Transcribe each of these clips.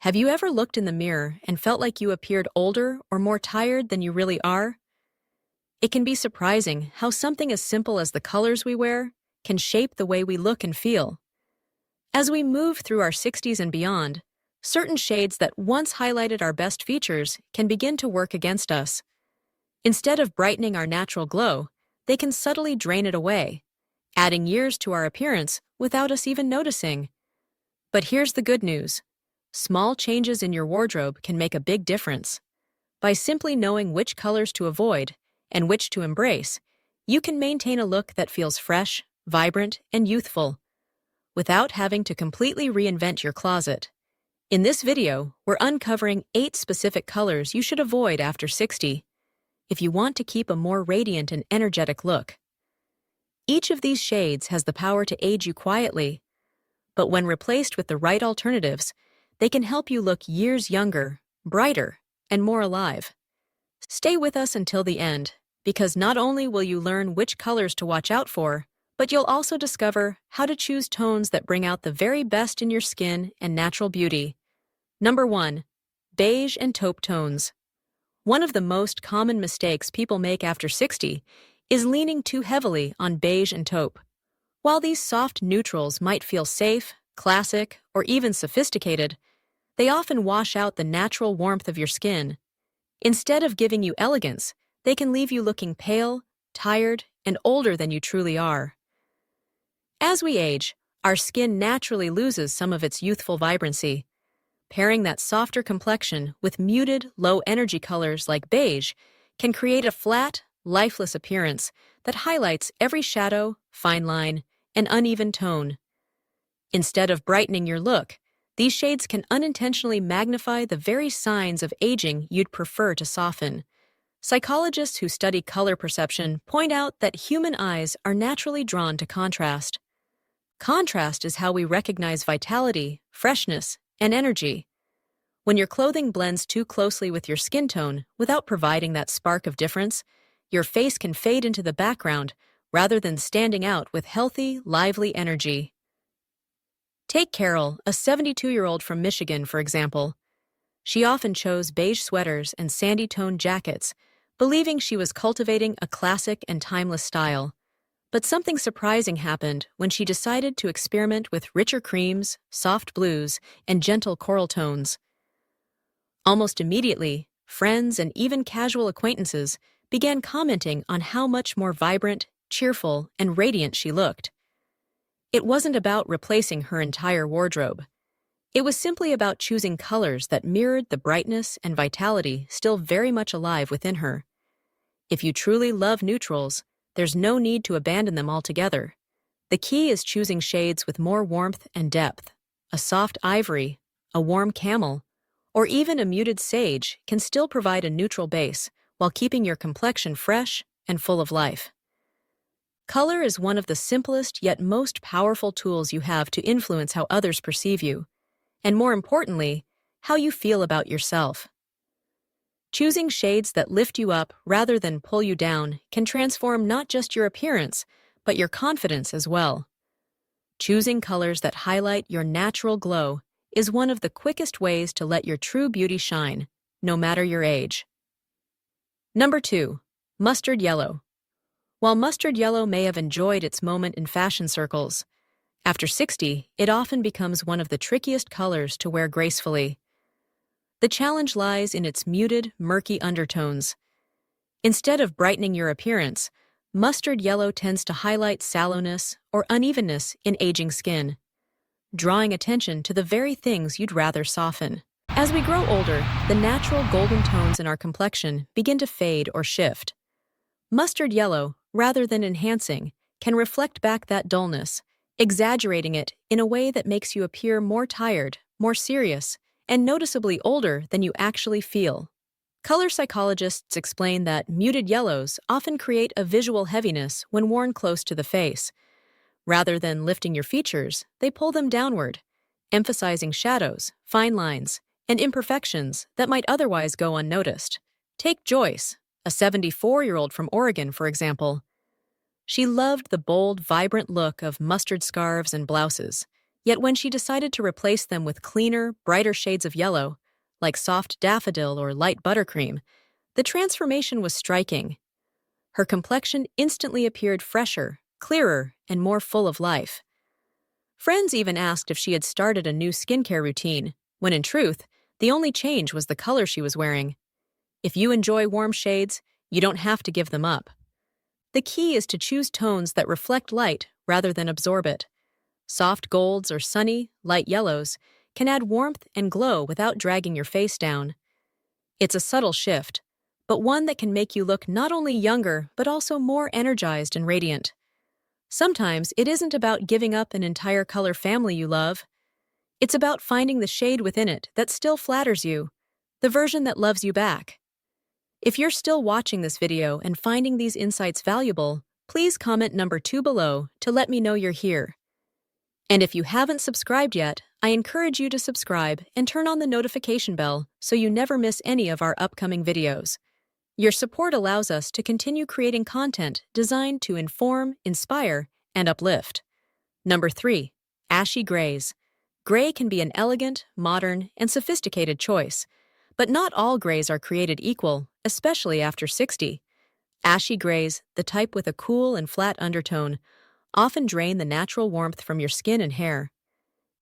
Have you ever looked in the mirror and felt like you appeared older or more tired than you really are? It can be surprising how something as simple as the colors we wear can shape the way we look and feel. As we move through our 60s and beyond, certain shades that once highlighted our best features can begin to work against us. Instead of brightening our natural glow, they can subtly drain it away, adding years to our appearance without us even noticing. But here's the good news. Small changes in your wardrobe can make a big difference. By simply knowing which colors to avoid and which to embrace, you can maintain a look that feels fresh, vibrant, and youthful, without having to completely reinvent your closet. In this video, we're uncovering 8 specific colors you should avoid after 60 if you want to keep a more radiant and energetic look. Each of these shades has the power to age you quietly, but when replaced with the right alternatives, they can help you look years younger, brighter, and more alive. Stay with us until the end, because not only will you learn which colors to watch out for, but you'll also discover how to choose tones that bring out the very best in your skin and natural beauty. Number 1. Beige and taupe tones. One of the most common mistakes people make after 60 is leaning too heavily on beige and taupe. While these soft neutrals might feel safe, classic, or even sophisticated, they often wash out the natural warmth of your skin. Instead of giving you elegance, they can leave you looking pale, tired, and older than you truly are. As we age, our skin naturally loses some of its youthful vibrancy. Pairing that softer complexion with muted, low-energy colors like beige can create a flat, lifeless appearance that highlights every shadow, fine line, and uneven tone. Instead of brightening your look, these shades can unintentionally magnify the very signs of aging you'd prefer to soften. Psychologists who study color perception point out that human eyes are naturally drawn to contrast. Contrast is how we recognize vitality, freshness, and energy. When your clothing blends too closely with your skin tone without providing that spark of difference, your face can fade into the background rather than standing out with healthy, lively energy. Take Carol, a 72-year-old from Michigan, for example. She often chose beige sweaters and sandy-toned jackets, believing she was cultivating a classic and timeless style. But something surprising happened when she decided to experiment with richer creams, soft blues, and gentle coral tones. Almost immediately, friends and even casual acquaintances began commenting on how much more vibrant, cheerful, and radiant she looked. It wasn't about replacing her entire wardrobe. It was simply about choosing colors that mirrored the brightness and vitality still very much alive within her. If you truly love neutrals, there's no need to abandon them altogether. The key is choosing shades with more warmth and depth. A soft ivory, a warm camel, or even a muted sage can still provide a neutral base while keeping your complexion fresh and full of life. Color is one of the simplest yet most powerful tools you have to influence how others perceive you, and more importantly, how you feel about yourself. Choosing shades that lift you up rather than pull you down can transform not just your appearance, but your confidence as well. Choosing colors that highlight your natural glow is one of the quickest ways to let your true beauty shine, no matter your age. Number 2. Mustard yellow. While mustard yellow may have enjoyed its moment in fashion circles, after 60, it often becomes one of the trickiest colors to wear gracefully. The challenge lies in its muted, murky undertones. Instead of brightening your appearance, mustard yellow tends to highlight sallowness or unevenness in aging skin, drawing attention to the very things you'd rather soften. As we grow older, the natural golden tones in our complexion begin to fade or shift. Mustard yellow, rather than enhancing, can reflect back that dullness, exaggerating it in a way that makes you appear more tired, more serious, and noticeably older than you actually feel. Color psychologists explain that muted yellows often create a visual heaviness when worn close to the face. Rather than lifting your features, they pull them downward, emphasizing shadows, fine lines, and imperfections that might otherwise go unnoticed. Take Joyce, a 74-year-old from Oregon, for example. She loved the bold, vibrant look of mustard scarves and blouses, Yet when she decided to replace them with cleaner, brighter shades of yellow, like soft daffodil or light buttercream, the transformation was striking. Her complexion instantly appeared fresher, clearer, and more full of life. Friends even asked if she had started a new skincare routine, when in truth, the only change was the color she was wearing. If you enjoy warm shades, you don't have to give them up. The key is to choose tones that reflect light rather than absorb it. Soft golds or sunny, light yellows can add warmth and glow without dragging your face down. It's a subtle shift, but one that can make you look not only younger but also more energized and radiant. Sometimes it isn't about giving up an entire color family you love. It's about finding the shade within it that still flatters you, the version that loves you back. If you're still watching this video and finding these insights valuable, please comment number 2 below to let me know you're here. And if you haven't subscribed yet, I encourage you to subscribe and turn on the notification bell so you never miss any of our upcoming videos. Your support allows us to continue creating content designed to inform, inspire, and uplift. Number 3. Ashy grays. Gray can be an elegant, modern, and sophisticated choice, but not all grays are created equal, especially after 60. Ashy grays, the type with a cool and flat undertone, often drain the natural warmth from your skin and hair.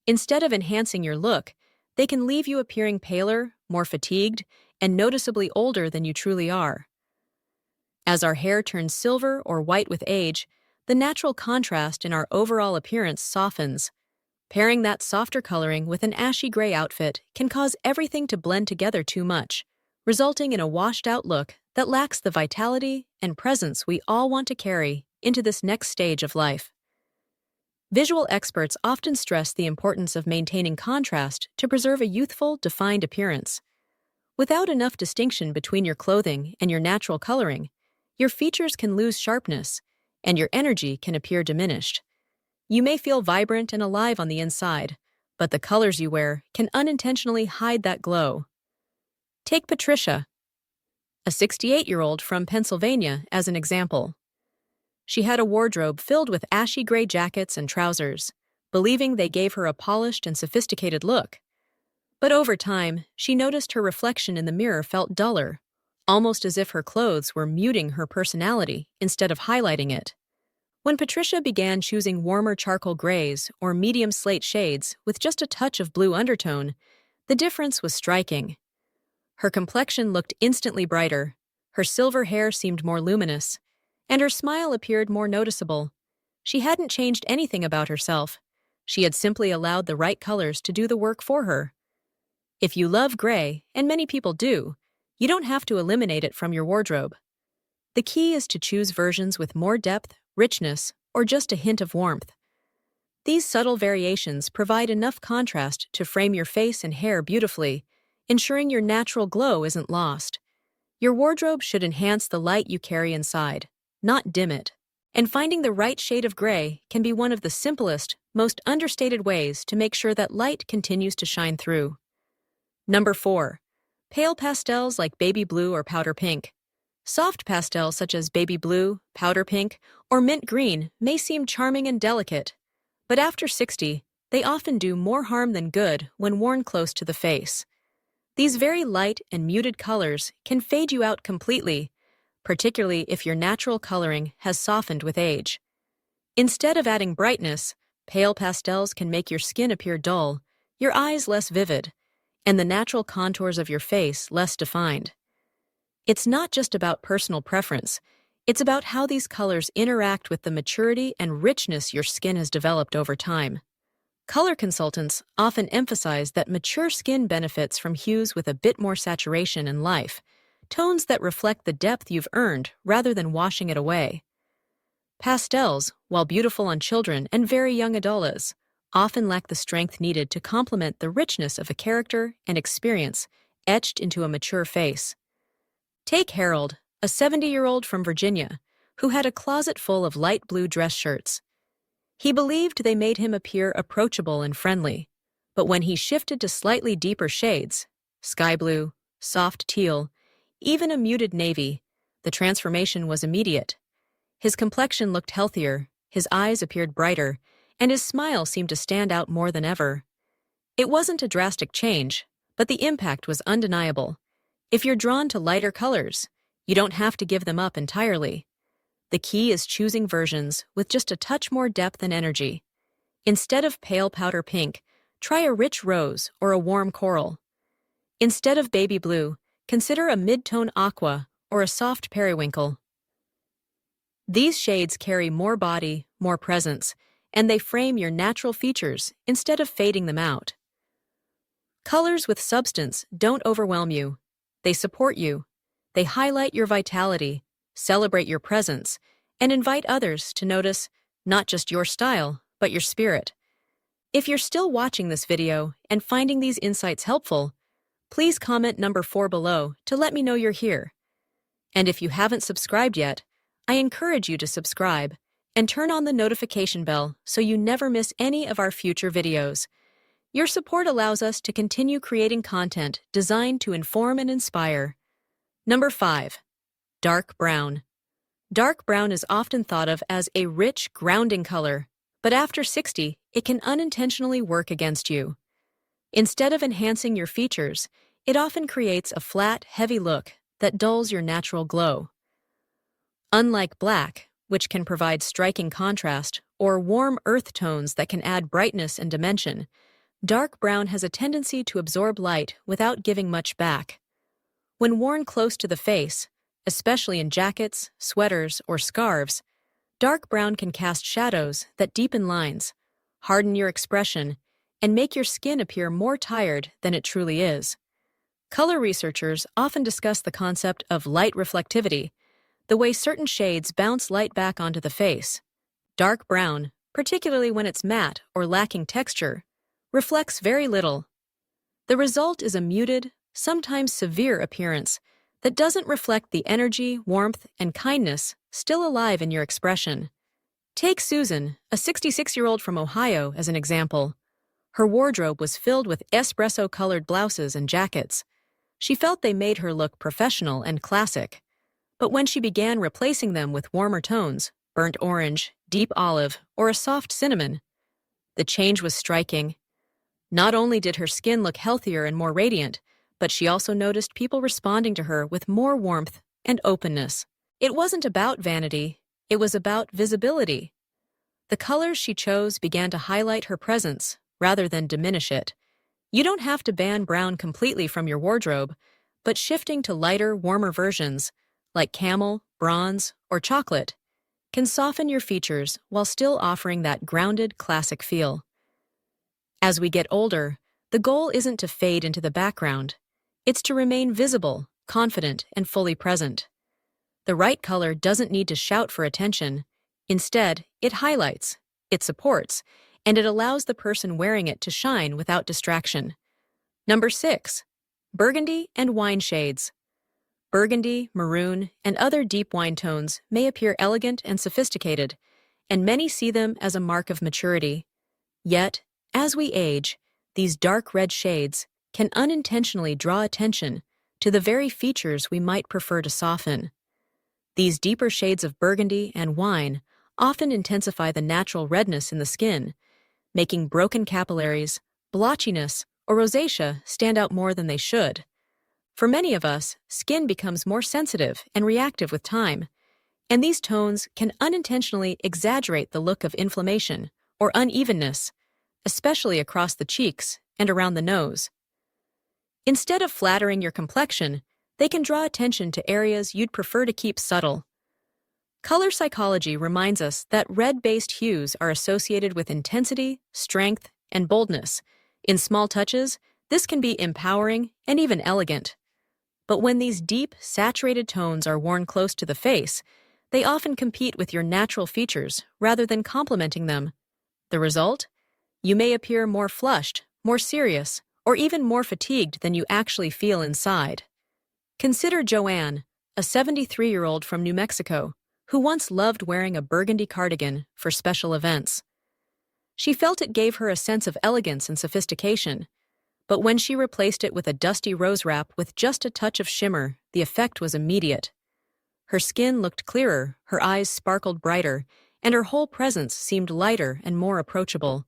Instead of enhancing your look, they can leave you appearing paler, more fatigued, and noticeably older than you truly are. As our hair turns silver or white with age, the natural contrast in our overall appearance softens. Pairing that softer coloring with an ashy gray outfit can cause everything to blend together too much, resulting in a washed-out look that lacks the vitality and presence we all want to carry into this next stage of life. Visual experts often stress the importance of maintaining contrast to preserve a youthful, defined appearance. Without enough distinction between your clothing and your natural coloring, your features can lose sharpness, and your energy can appear diminished. You may feel vibrant and alive on the inside, but the colors you wear can unintentionally hide that glow. Take Patricia, a 68-year-old from Pennsylvania, as an example. She had a wardrobe filled with ashy gray jackets and trousers, believing they gave her a polished and sophisticated look. But over time, she noticed her reflection in the mirror felt duller, almost as if her clothes were muting her personality instead of highlighting it. When Patricia began choosing warmer charcoal grays or medium slate shades with just a touch of blue undertone, the difference was striking. Her complexion looked instantly brighter, her silver hair seemed more luminous, and her smile appeared more noticeable. She hadn't changed anything about herself. She had simply allowed the right colors to do the work for her. If you love gray, and many people do, you don't have to eliminate it from your wardrobe. The key is to choose versions with more depth, richness, or just a hint of warmth. These subtle variations provide enough contrast to frame your face and hair beautifully, ensuring your natural glow isn't lost. Your wardrobe should enhance the light you carry inside, not dim it. And finding the right shade of gray can be one of the simplest, most understated ways to make sure that light continues to shine through. Number 4. Pale pastels like baby blue or powder pink. Soft pastels such as baby blue, powder pink, or mint green may seem charming and delicate, but after 60, they often do more harm than good when worn close to the face. These very light and muted colors can fade you out completely, particularly if your natural coloring has softened with age. Instead of adding brightness, pale pastels can make your skin appear dull, your eyes less vivid, and the natural contours of your face less defined. It's not just about personal preference, it's about how these colors interact with the maturity and richness your skin has developed over time. Color consultants often emphasize that mature skin benefits from hues with a bit more saturation and life, tones that reflect the depth you've earned rather than washing it away. Pastels, while beautiful on children and very young adults, often lack the strength needed to complement the richness of a character and experience etched into a mature face. Take Harold, a 70-year-old from Virginia, who had a closet full of light blue dress shirts. He believed they made him appear approachable and friendly, but when he shifted to slightly deeper shades, sky blue, soft teal, even a muted navy, the transformation was immediate. His complexion looked healthier, his eyes appeared brighter, and his smile seemed to stand out more than ever. It wasn't a drastic change, but the impact was undeniable. If you're drawn to lighter colors, you don't have to give them up entirely. The key is choosing versions with just a touch more depth and energy. Instead of pale powder pink, try a rich rose or a warm coral. Instead of baby blue, consider a mid-tone aqua or a soft periwinkle. These shades carry more body, more presence, and they frame your natural features instead of fading them out. Colors with substance don't overwhelm you. They support you. They highlight your vitality, celebrate your presence, and invite others to notice not just your style, but your spirit. If you're still watching this video and finding these insights helpful, please comment number 4 below to let me know you're here. And if you haven't subscribed yet, I encourage you to subscribe and turn on the notification bell so you never miss any of our future videos. Your support allows us to continue creating content designed to inform and inspire. Number 5. Dark brown. Dark brown is often thought of as a rich, grounding color, but after 60, it can unintentionally work against you. Instead of enhancing your features, it often creates a flat, heavy look that dulls your natural glow. Unlike black, which can provide striking contrast, or warm earth tones that can add brightness and dimension, dark brown has a tendency to absorb light without giving much back. When worn close to the face, especially in jackets, sweaters, or scarves, dark brown can cast shadows that deepen lines, harden your expression, and make your skin appear more tired than it truly is. Color researchers often discuss the concept of light reflectivity, the way certain shades bounce light back onto the face. Dark brown, particularly when it's matte or lacking texture, reflects very little. The result is a muted, sometimes severe appearance that doesn't reflect the energy, warmth, and kindness still alive in your expression. Take Susan, a 66-year-old from Ohio, as an example. Her wardrobe was filled with espresso-colored blouses and jackets. She felt they made her look professional and classic. But when she began replacing them with warmer tones, burnt orange, deep olive, or a soft cinnamon, the change was striking. Not only did her skin look healthier and more radiant, but she also noticed people responding to her with more warmth and openness. It wasn't about vanity, it was about visibility. The colors she chose began to highlight her presence rather than diminish it. You don't have to ban brown completely from your wardrobe, but shifting to lighter, warmer versions, like camel, bronze, or chocolate, can soften your features while still offering that grounded, classic feel. As we get older, the goal isn't to fade into the background. It's to remain visible, confident, and fully present. The right color doesn't need to shout for attention. Instead, it highlights, it supports, and it allows the person wearing it to shine without distraction. Number 6. Burgundy and wine shades. Burgundy, maroon, and other deep wine tones may appear elegant and sophisticated, and many see them as a mark of maturity. Yet, as we age, these dark red shades can unintentionally draw attention to the very features we might prefer to soften. These deeper shades of burgundy and wine often intensify the natural redness in the skin, making broken capillaries, blotchiness, or rosacea stand out more than they should. For many of us, skin becomes more sensitive and reactive with time, and these tones can unintentionally exaggerate the look of inflammation or unevenness, especially across the cheeks and around the nose. Instead of flattering your complexion, they can draw attention to areas you'd prefer to keep subtle. Color psychology reminds us that red-based hues are associated with intensity, strength, and boldness. In small touches, this can be empowering and even elegant. But when these deep, saturated tones are worn close to the face, they often compete with your natural features rather than complementing them. The result? You may appear more flushed, more serious, or even more fatigued than you actually feel inside. Consider Joanne, a 73-year-old from New Mexico, who once loved wearing a burgundy cardigan for special events. She felt it gave her a sense of elegance and sophistication, but when she replaced it with a dusty rose wrap with just a touch of shimmer, the effect was immediate. Her skin looked clearer, her eyes sparkled brighter, and her whole presence seemed lighter and more approachable.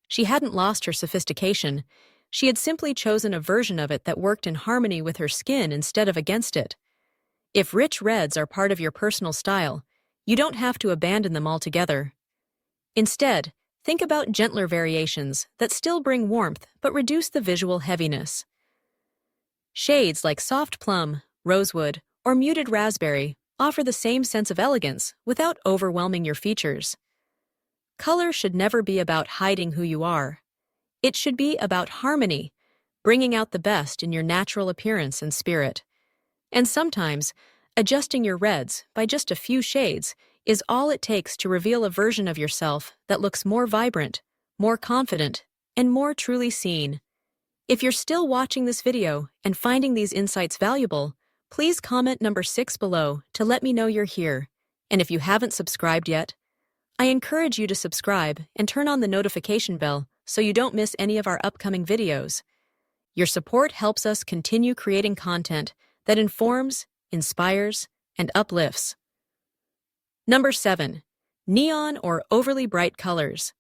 She hadn't lost her sophistication. She had simply chosen a version of it that worked in harmony with her skin instead of against it. If rich reds are part of your personal style, you don't have to abandon them altogether. Instead, think about gentler variations that still bring warmth but reduce the visual heaviness. Shades like soft plum, rosewood, or muted raspberry offer the same sense of elegance without overwhelming your features. Color should never be about hiding who you are. It should be about harmony, bringing out the best in your natural appearance and spirit. And sometimes, adjusting your reds by just a few shades is all it takes to reveal a version of yourself that looks more vibrant, more confident, and more truly seen. If you're still watching this video and finding these insights valuable, please comment number 6 below to let me know you're here. And if you haven't subscribed yet, I encourage you to subscribe and turn on the notification bell so you don't miss any of our upcoming videos. Your support helps us continue creating content that informs, inspires, and uplifts. Number 7. Neon or overly bright colors.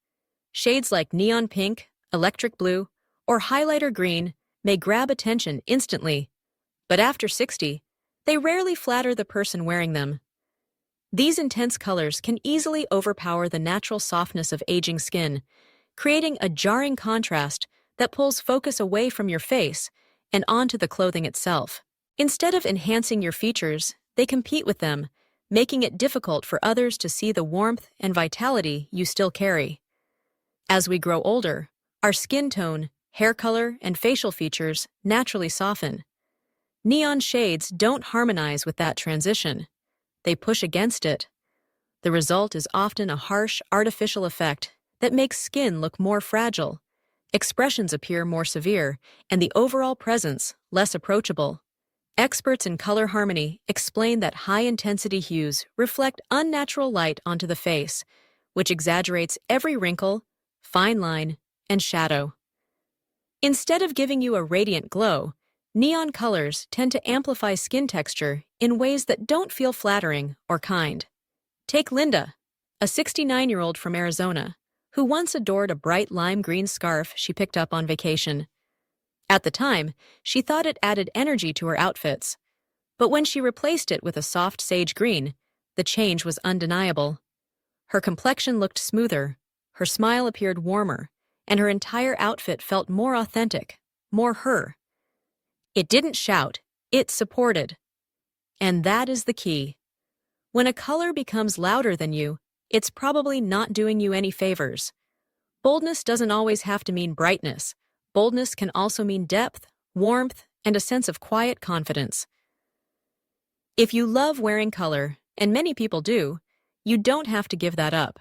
Shades like neon pink, electric blue, or highlighter green may grab attention instantly, but after 60, they rarely flatter the person wearing them. These intense colors can easily overpower the natural softness of aging skin, creating a jarring contrast that pulls focus away from your face and onto the clothing itself. Instead of enhancing your features, they compete with them, making it difficult for others to see the warmth and vitality you still carry. As we grow older, our skin tone, hair color, and facial features naturally soften. Neon shades don't harmonize with that transition. They push against it. The result is often a harsh, artificial effect that makes skin look more fragile, expressions appear more severe, and the overall presence less approachable. Experts in color harmony explain that high-intensity hues reflect unnatural light onto the face, which exaggerates every wrinkle, fine line, and shadow. Instead of giving you a radiant glow, neon colors tend to amplify skin texture in ways that don't feel flattering or kind. Take Linda, a 69-year-old from Arizona, who once adored a bright lime green scarf she picked up on vacation. At the time, she thought it added energy to her outfits, but when she replaced it with a soft sage green, the change was undeniable. Her complexion looked smoother, her smile appeared warmer, and her entire outfit felt more authentic, more her. It didn't shout, it supported. And that is the key. When a color becomes louder than you, it's probably not doing you any favors. Boldness doesn't always have to mean brightness. Boldness can also mean depth, warmth, and a sense of quiet confidence. If you love wearing color, and many people do, you don't have to give that up.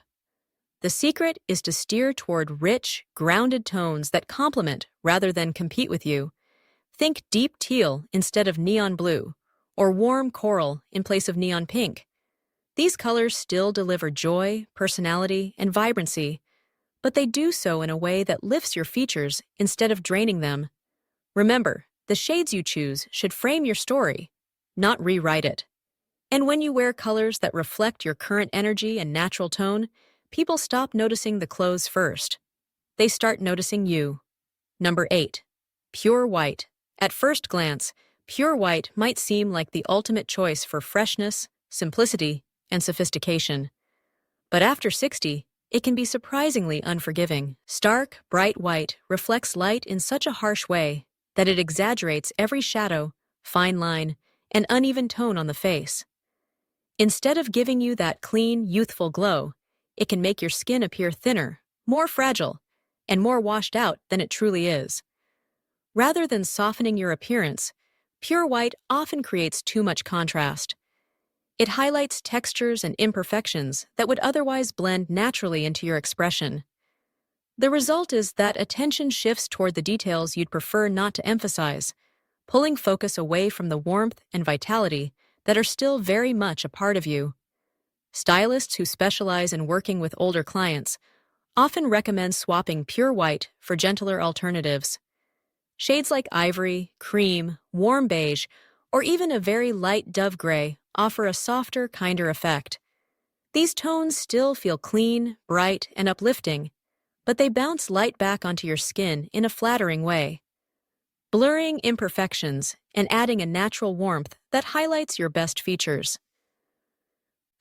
The secret is to steer toward rich, grounded tones that complement rather than compete with you. Think deep teal instead of neon blue, or warm coral in place of neon pink. These colors still deliver joy, personality, and vibrancy, but they do so in a way that lifts your features instead of draining them. Remember, the shades you choose should frame your story, not rewrite it. And when you wear colors that reflect your current energy and natural tone, people stop noticing the clothes first. They start noticing you. Number 8. Pure white. At first glance, pure white might seem like the ultimate choice for freshness, simplicity, and sophistication. But after 60, it can be surprisingly unforgiving. Stark, bright white reflects light in such a harsh way that it exaggerates every shadow, fine line, and uneven tone on the face. Instead of giving you that clean, youthful glow, it can make your skin appear thinner, more fragile, and more washed out than it truly is. Rather than softening your appearance, pure white often creates too much contrast. It highlights textures and imperfections that would otherwise blend naturally into your expression. The result is that attention shifts toward the details you'd prefer not to emphasize, pulling focus away from the warmth and vitality that are still very much a part of you. Stylists who specialize in working with older clients often recommend swapping pure white for gentler alternatives. Shades like ivory, cream, warm beige, or even a very light dove gray offer a softer, kinder effect. These tones still feel clean, bright, and uplifting, but they bounce light back onto your skin in a flattering way, blurring imperfections and adding a natural warmth that highlights your best features.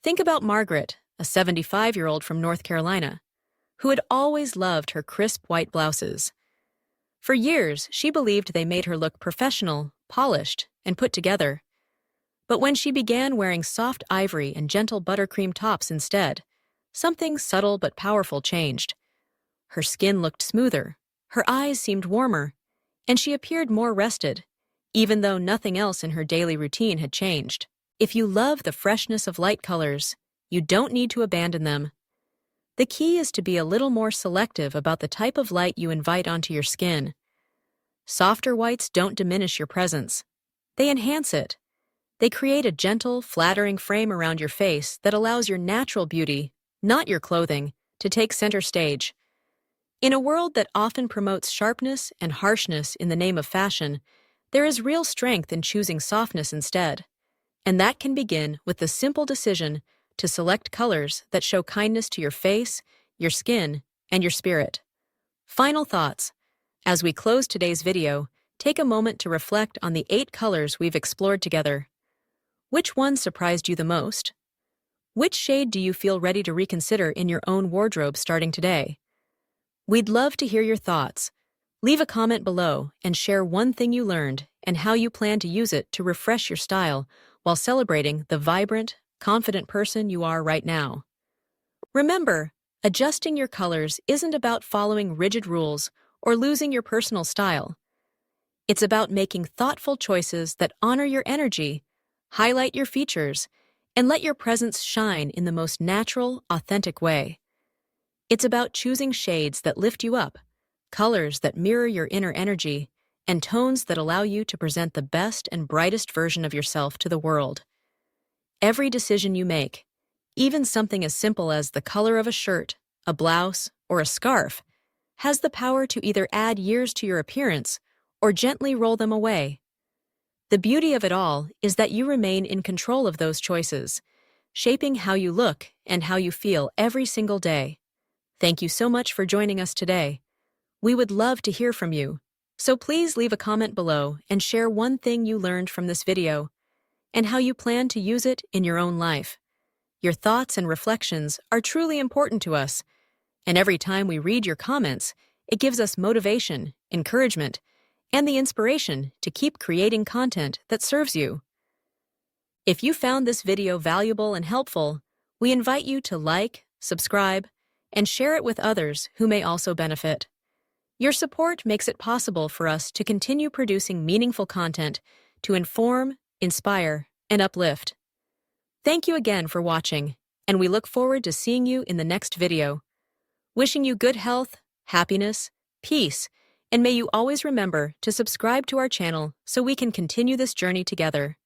Think about Margaret, a 75-year-old from North Carolina, who had always loved her crisp white blouses. For years, she believed they made her look professional, polished, and put together. But when she began wearing soft ivory and gentle buttercream tops instead, something subtle but powerful changed. Her skin looked smoother, her eyes seemed warmer, and she appeared more rested, even though nothing else in her daily routine had changed. If you love the freshness of light colors, you don't need to abandon them. The key is to be a little more selective about the type of light you invite onto your skin. Softer whites don't diminish your presence. They enhance it. They create a gentle, flattering frame around your face that allows your natural beauty, not your clothing, to take center stage. In a world that often promotes sharpness and harshness in the name of fashion, there is real strength in choosing softness instead. And that can begin with the simple decision to select colors that show kindness to your face, your skin, and your spirit. Final thoughts. As we close today's video, take a moment to reflect on the 8 colors we've explored together. Which one surprised you the most? Which shade do you feel ready to reconsider in your own wardrobe starting today? We'd love to hear your thoughts. Leave a comment below and share one thing you learned and how you plan to use it to refresh your style while celebrating the vibrant, confident person you are right now. Remember, adjusting your colors isn't about following rigid rules or losing your personal style. It's about making thoughtful choices that honor your energy, highlight your features, and let your presence shine in the most natural, authentic way. It's about choosing shades that lift you up, colors that mirror your inner energy, and tones that allow you to present the best and brightest version of yourself to the world. Every decision you make, even something as simple as the color of a shirt, a blouse, or a scarf, has the power to either add years to your appearance or gently roll them away. The beauty of it all is that you remain in control of those choices, shaping how you look and how you feel every single day. Thank you so much for joining us today. We would love to hear from you, so please leave a comment below and share one thing you learned from this video and how you plan to use it in your own life. Your thoughts and reflections are truly important to us, and every time we read your comments, it gives us motivation, encouragement, and the inspiration to keep creating content that serves you. If you found this video valuable and helpful, we invite you to like, subscribe, and share it with others who may also benefit. Your support makes it possible for us to continue producing meaningful content to inform, inspire, and uplift. Thank you again for watching, and we look forward to seeing you in the next video. Wishing you good health, happiness, peace, and may you always remember to subscribe to our channel so we can continue this journey together.